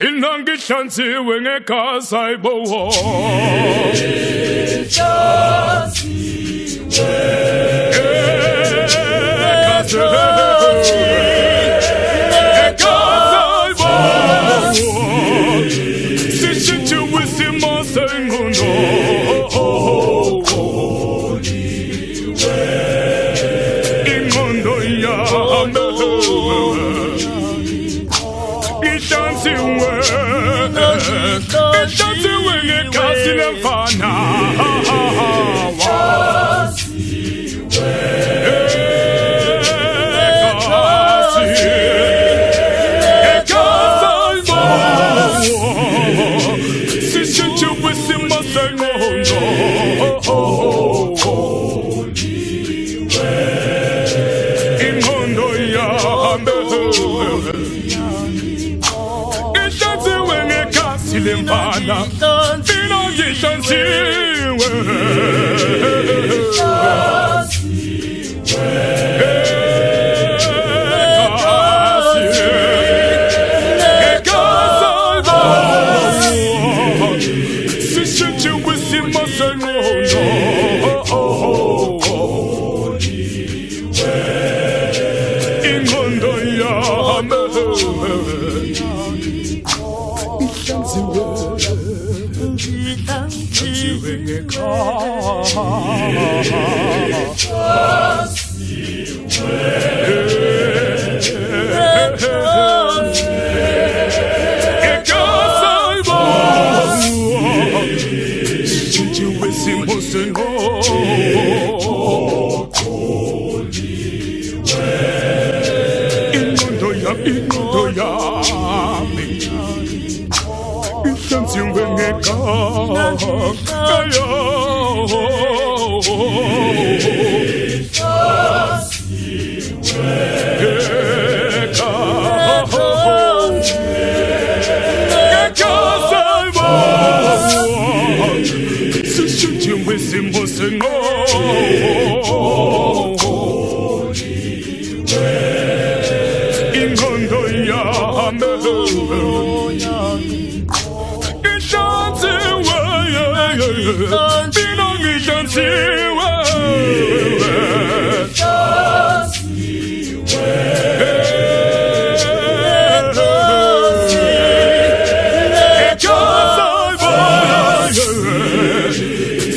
Inangihlanziwe ngegazi ayibowo sishintshiwe isimo sengqondo ingqondo yami ihlanziwe ngegazi lemfana sishintshiwe isimo sengqondo ingqondo yami ihlanziwe ngegazi lemfana mina ngihlanziwe sishintshiwe isimo sengqondo ingqondo yami ihlanziwe sishintshiwe isimo sengqondo ingqondo yami ihlanziwe ngegazi sishintshiwe isimo sengqondo ingqondo yami ihlanziwe mina ngihlanziwe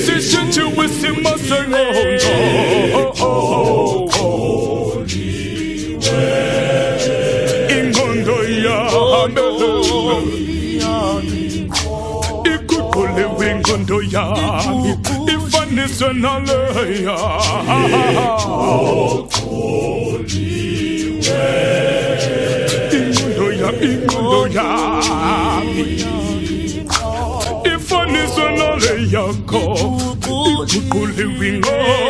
sishintshiwe isimo sengqondo ingqondo yami iguquliwe ingqondo yami ifaniswe naleya ingqondo yami ifaniswe naleyakho iguquliwe ingqondo